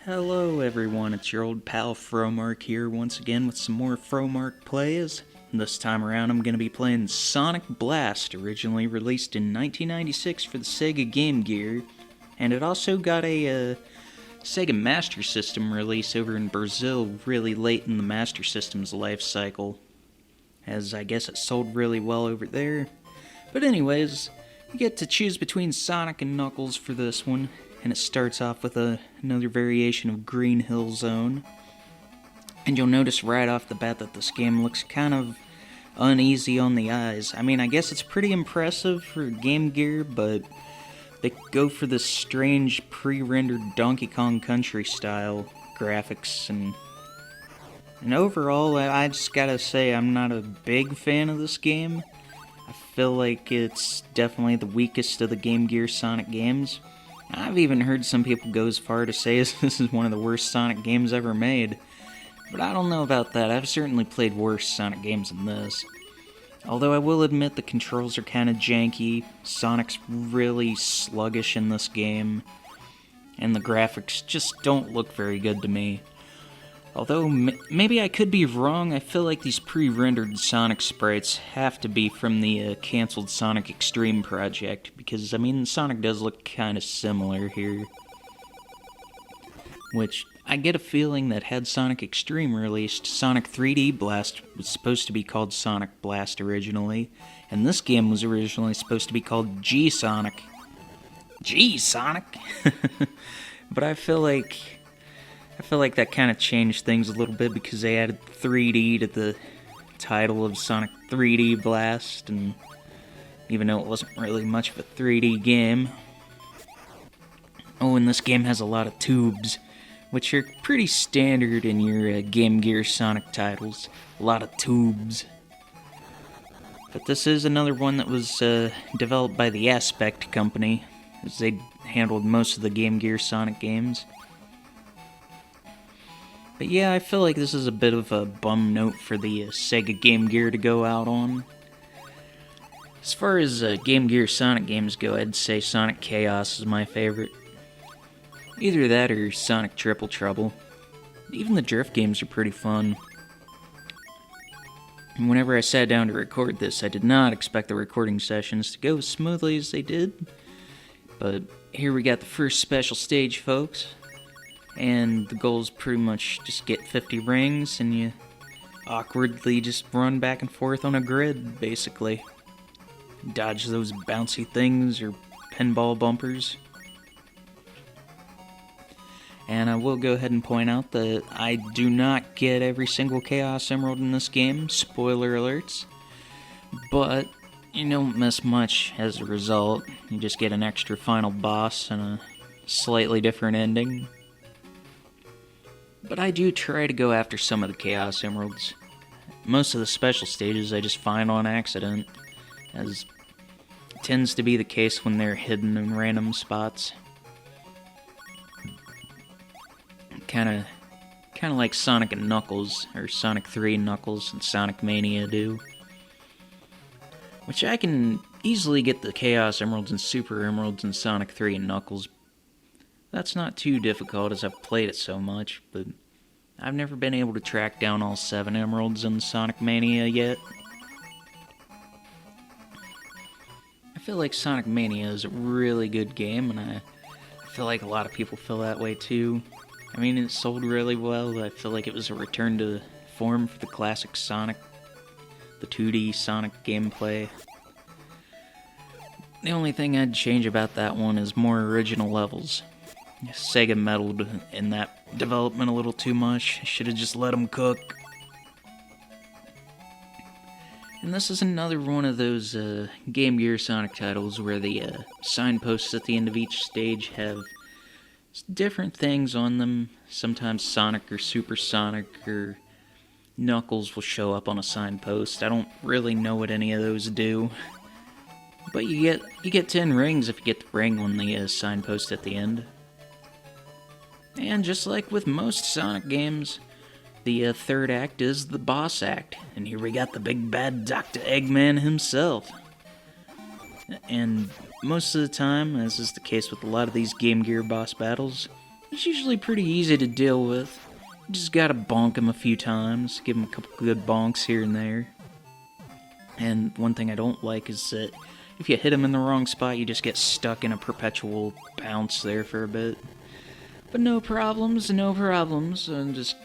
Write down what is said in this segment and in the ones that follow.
Hello everyone, it's your old pal Fromark here once again with some more Fromark plays. This time around I'm going to be playing Sonic Blast, originally released in 1996 for the Sega Game Gear, and it also got a Sega Master System release over in Brazil really late in the Master System's life cycle, as I guess it sold really well over there. But anyways, you get to choose between Sonic and Knuckles for this one, and it starts off with another variation of Green Hill Zone. And you'll notice right off the bat that this game looks kind of uneasy on the eyes. I mean, I guess it's pretty impressive for Game Gear, but they go for this strange pre-rendered Donkey Kong Country style graphics, and overall, I just gotta say I'm not a big fan of this game. I feel like it's definitely the weakest of the Game Gear Sonic games. I've even heard some people go as far to say this is one of the worst Sonic games ever made. But I don't know about that. I've certainly played worse Sonic games than this. Although I will admit the controls are kind of janky, Sonic's really sluggish in this game, and the graphics just don't look very good to me. Although, maybe I could be wrong, I feel like these pre-rendered Sonic sprites have to be from the cancelled Sonic Extreme project, because, I mean, Sonic does look kind of similar here. Which, I get a feeling that had Sonic Extreme released, Sonic 3D Blast was supposed to be called Sonic Blast originally, and this game was originally supposed to be called G-Sonic. G-Sonic? But I feel like that kind of changed things a little bit because they added 3D to the title of Sonic 3D Blast, and even though it wasn't really much of a 3D game. Oh, and this game has a lot of tubes, which are pretty standard in your Game Gear Sonic titles. A lot of tubes. But this is another one that was developed by the Aspect Company, as they handled most of the Game Gear Sonic games. But yeah, I feel like this is a bit of a bum note for the Sega Game Gear to go out on. As far as Game Gear Sonic games go, I'd say Sonic Chaos is my favorite. Either that or Sonic Triple Trouble. Even the Drift games are pretty fun. And whenever I sat down to record this, I did not expect the recording sessions to go as smoothly as they did. But here we got the first special stage, folks. And the goal is pretty much just get 50 rings, and you awkwardly just run back and forth on a grid, basically. Dodge those bouncy things or pinball bumpers. And I will go ahead and point out that I do not get every single Chaos Emerald in this game, spoiler alerts. But you don't miss much as a result. You just get an extra final boss and a slightly different ending. But I do try to go after some of the Chaos Emeralds. Most of the special stages I just find on accident, as it tends to be the case when they're hidden in random spots. Kinda like Sonic and Knuckles, or Sonic 3 and Knuckles and Sonic Mania do. Which I can easily get the Chaos Emeralds and Super Emeralds in Sonic 3 and Knuckles. That's not too difficult as I've played it so much, but I've never been able to track down all 7 emeralds in Sonic Mania yet. I feel like Sonic Mania is a really good game, and I feel like a lot of people feel that way too. I mean, it sold really well. I feel like it was a return to form for the classic Sonic, the 2D Sonic gameplay. The only thing I'd change about that one is more original levels. Sega meddled in that development a little too much. Should have just let them cook. And this is another one of those Game Gear Sonic titles where the signposts at the end of each stage have different things on them. Sometimes Sonic or Super Sonic or Knuckles will show up on a signpost. I don't really know what any of those do. But you get 10 rings if you get the ring on the signpost at the end. And just like with most Sonic games, the third act is the boss act. And here we got the big bad Dr. Eggman himself. And most of the time, as is the case with a lot of these Game Gear boss battles, He's usually pretty easy to deal with. You just gotta bonk him a few times, give him a couple good bonks here and there. And one thing I don't like is that if you hit him in the wrong spot, you just get stuck in a perpetual bounce there for a bit. But no problems, no problems. And just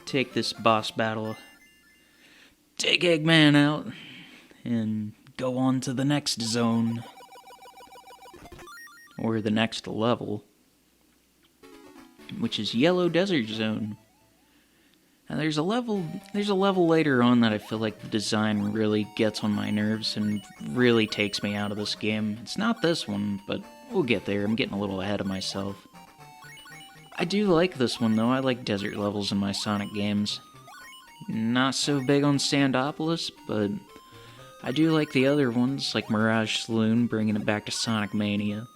take this boss battle, take Eggman out, and go on to the next zone. Or the next level, which is Yellow Desert Zone. Now there's a level later on that I feel like the design really gets on my nerves and really takes me out of this game. It's not this one, but we'll get there. I'm getting a little ahead of myself. I do like this one though. I like desert levels in my Sonic games. Not so big on Sandopolis, but I do like the other ones, like Mirage Saloon, bringing it back to Sonic Mania.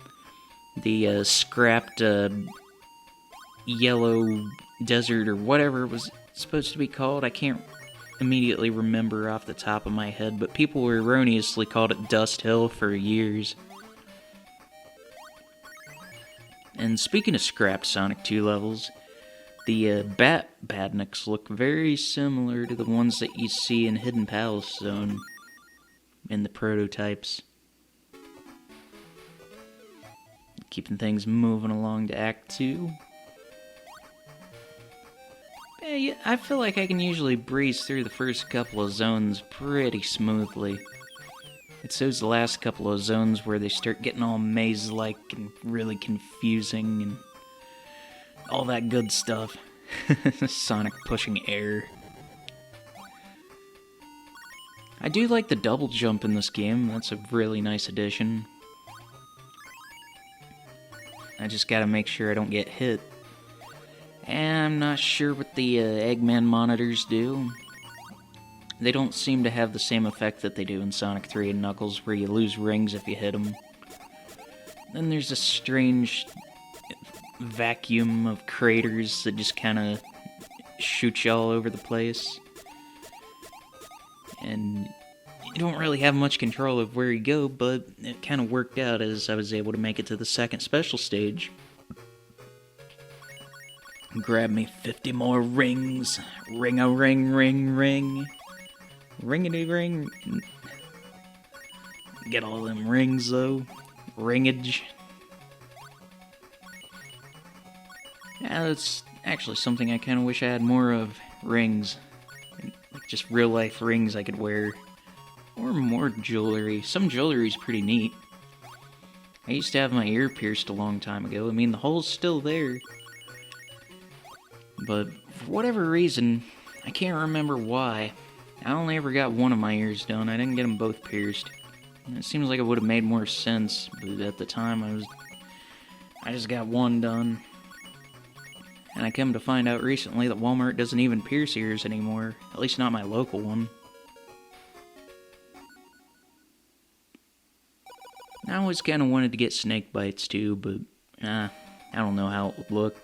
The scrapped Yellow Desert, or whatever it was supposed to be called. I can't immediately remember off the top of my head, but people erroneously called it Dust Hill for years. And speaking of scrapped Sonic 2 levels, the Badniks look very similar to the ones that you see in Hidden Palace Zone in the prototypes. Keeping things moving along to Act 2. Yeah, I feel like I can usually breeze through the first couple of zones pretty smoothly. It's those last couple of zones where they start getting all maze-like and really confusing and all that good stuff. Sonic pushing air. I do like the double jump in this game. That's a really nice addition. I just gotta make sure I don't get hit. And I'm not sure what the Eggman monitors do. They don't seem to have the same effect that they do in Sonic 3 and Knuckles, where you lose rings if you hit them. Then there's a strange vacuum of craters that just kind of shoot you all over the place. And you don't really have much control of where you go, but it kind of worked out as I was able to make it to the second special stage. Grab me 50 more rings. Ring-a-ring, ring, ring. Ring-a-dee-ring. Get all them rings, though. Ringage. Yeah, that's actually something I kind of wish I had more of. Rings. Like just real-life rings I could wear. Or more jewelry. Some jewelry's pretty neat. I used to have my ear pierced a long time ago. I mean, the hole's still there. But for whatever reason, I can't remember why. I only ever got one of my ears done. I didn't get them both pierced. And it seems like it would have made more sense, but at the time I just got one done. And I come to find out recently that Walmart doesn't even pierce ears anymore. At least not my local one. I always kind of wanted to get snake bites too, but I don't know how it would look.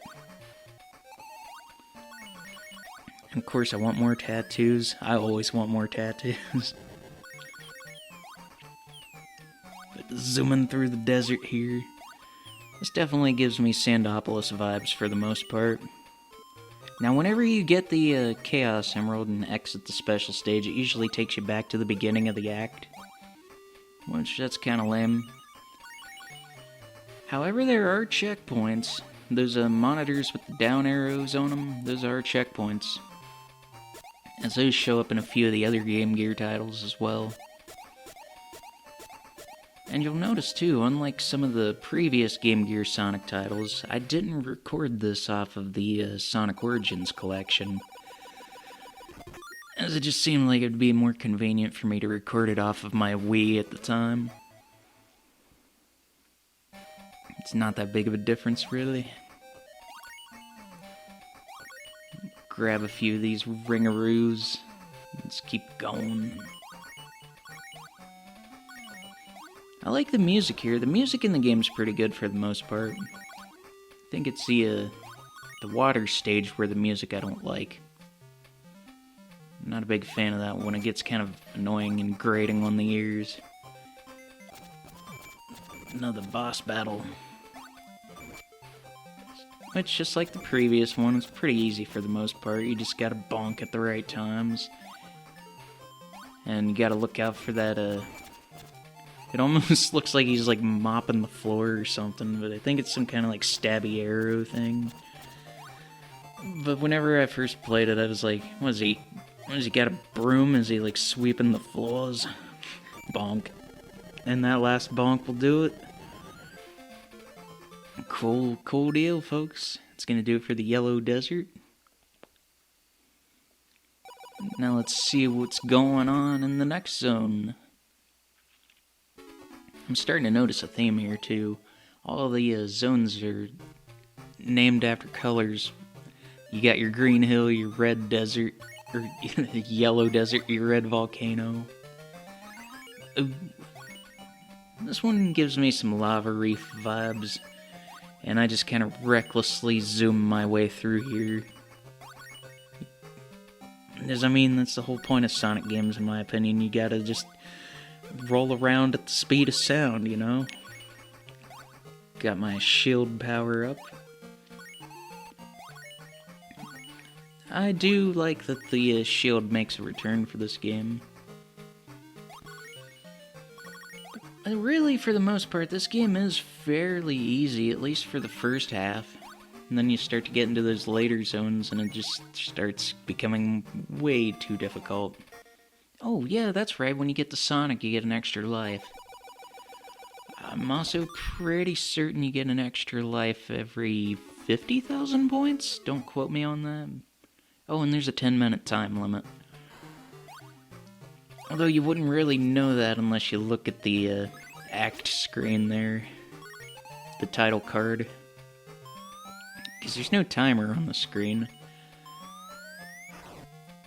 Of course, I want more tattoos. I always want more tattoos. But zooming through the desert here, this definitely gives me Sandopolis vibes for the most part. Now, whenever you get the Chaos Emerald and exit the special stage, it usually takes you back to the beginning of the act. Which, that's kind of lame. However, there are checkpoints. Those monitors with the down arrows on them, those are checkpoints. As those show up in a few of the other Game Gear titles as well. And you'll notice too, unlike some of the previous Game Gear Sonic titles, I didn't record this off of the Sonic Origins collection. As it just seemed like it would be more convenient for me to record it off of my Wii at the time. It's not that big of a difference, really. Grab a few of these ringaroos. Let's keep going. I like the music here. The music in the game's pretty good for the most part. I think it's the water stage where the music I don't like. I'm not a big fan of that one. It gets kind of annoying and grating on the ears. Another boss battle. which, just like the previous one, is pretty easy for the most part. You just gotta bonk at the right times. And you gotta look out for that, it almost looks like he's, like, mopping the floor or something, but I think it's some kind of, like, stabby arrow thing. But whenever I first played it, I was like, what is he got a broom? Is he, like, sweeping the floors? Bonk. And that last bonk will do it. Cool deal, folks. It's gonna do it for the Yellow Desert. Now let's see what's going on in the next zone. I'm starting to notice a theme here, too. All the zones are named after colors. You got your green hill, your red desert, or yellow desert, your red volcano. This one gives me some lava reef vibes, and I just kind of recklessly zoom my way through here. Because, I mean, that's the whole point of Sonic games, in my opinion. You gotta just roll around at the speed of sound, you know? Got my shield power up. I do like that the shield makes a return for this game. Really, for the most part, this game is fairly easy, at least for the first half. And then you start to get into those later zones, and it just starts becoming way too difficult. Oh, yeah, that's right, when you get to Sonic, you get an extra life. I'm also pretty certain you get an extra life every 50,000 points? Don't quote me on that. Oh, and there's a 10-minute time limit. Although you wouldn't really know that unless you look at the act screen there. The title card. Because there's no timer on the screen.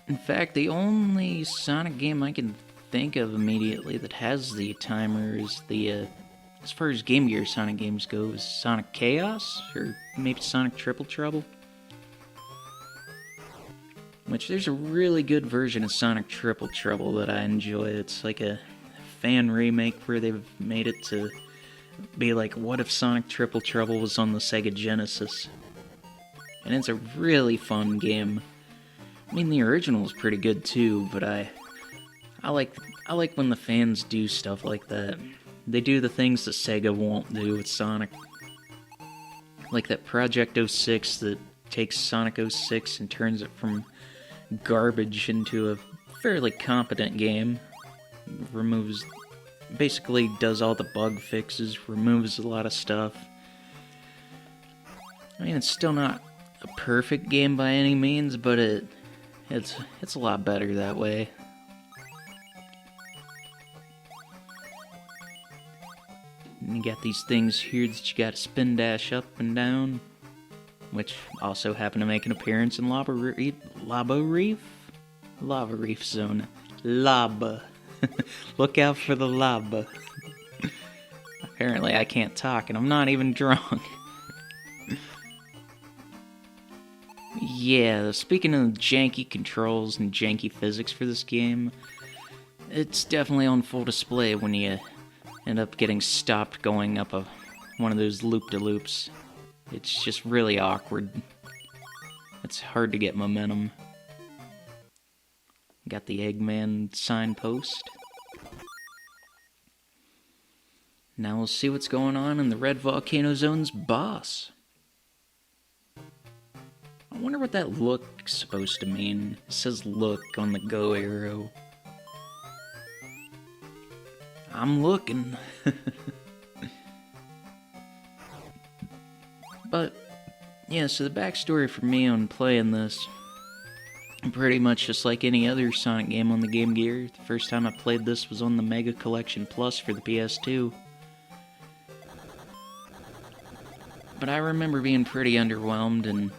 In fact, the only Sonic game I can think of immediately that has the timer is the, as far as Game Gear Sonic games go, is Sonic Chaos? Or maybe Sonic Triple Trouble? Which, there's a really good version of Sonic Triple Trouble that I enjoy. It's like a fan remake where they've made it to be like, what if Sonic Triple Trouble was on the Sega Genesis? And it's a really fun game. I mean, the original is pretty good too, but I like when the fans do stuff like that. They do the things that Sega won't do with Sonic. Like that Project 06 that takes Sonic 06 and turns it from garbage into a fairly competent game. Basically does all the bug fixes, removes a lot of stuff. I mean, it's still not a perfect game by any means, but it's a lot better that way. And you got these things here that you gotta spin dash up and down, which also happen to make an appearance in Lava Reef Zone. Lava. Look out for the lava. Apparently I can't talk, and I'm not even drunk. Yeah, speaking of janky controls and janky physics for this game, it's definitely on full display when you end up getting stopped going up one of those loop-de-loops. It's just really awkward. It's hard to get momentum. Got the Eggman signpost. Now we'll see what's going on in the Red Volcano Zone's boss. I wonder what that look's supposed to mean. It says look on the go arrow. I'm looking. But, yeah, so the backstory for me on playing this, pretty much just like any other Sonic game on the Game Gear. The first time I played this was on the Mega Collection Plus for the PS2. But I remember being pretty underwhelmed and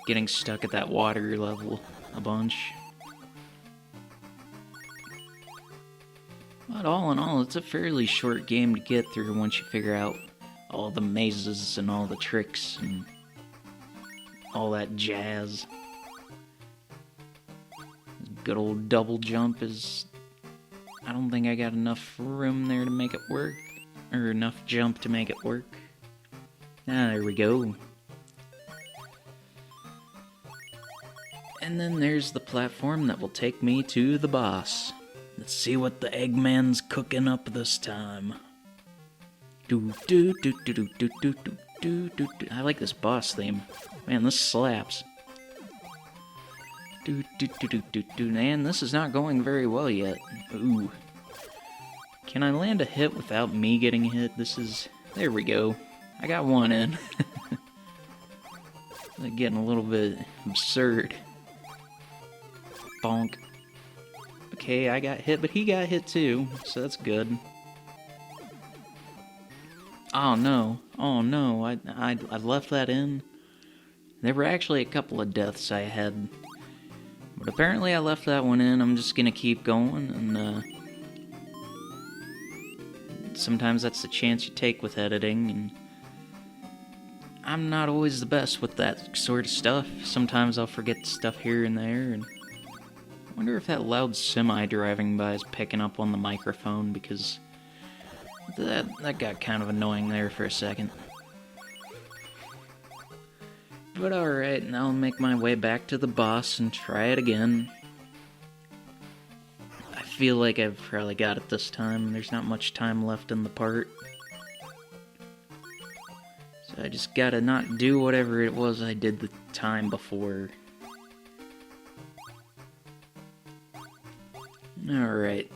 getting stuck at that water level a bunch. But all in all, it's a fairly short game to get through once you figure out all the mazes and all the tricks and all that jazz. Good old double jump is... I don't think I got enough room there to make it work. Or enough jump to make it work. Ah, there we go. And then there's the platform that will take me to the boss. Let's see what the Eggman's cooking up this time. Do do do do do do do do do do. I like this boss theme. Man, this slaps. Do do do do do do. Man, this is not going very well yet. Ooh. Can I land a hit without me getting hit? This is... There we go. I got one in. Like getting a little bit absurd. Bonk. Okay, I got hit, but he got hit too, so that's good. Oh no. Oh no, I left that in. There were actually a couple of deaths I had. But apparently I left that one in. I'm just gonna keep going, and sometimes that's the chance you take with editing, and I'm not always the best with that sort of stuff. Sometimes I'll forget stuff here and there, and I wonder if that loud semi driving by is picking up on the microphone, because that got kind of annoying there for a second. But alright, now I'll make my way back to the boss and try it again. I feel like I've probably got it this time. There's not much time left in the part. So I just gotta not do whatever it was I did the time before. Alright.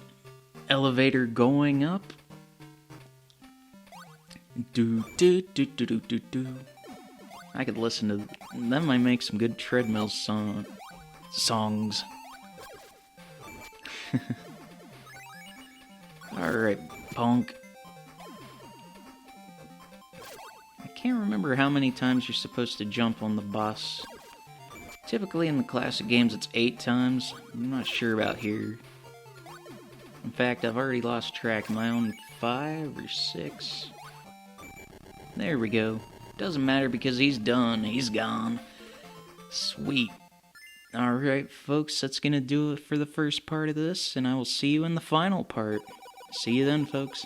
Elevator going up. Do do do do do do do. I could listen to... That might make some good treadmill songs. Alright, punk. I can't remember how many times you're supposed to jump on the boss. Typically in the classic games it's 8 times. I'm not sure about here. In fact, I've already lost track. Am I on 5 or 6? There we go. Doesn't matter because he's done. He's gone. Sweet. Alright, folks, that's gonna do it for the first part of this, and I will see you in the final part. See you then, folks.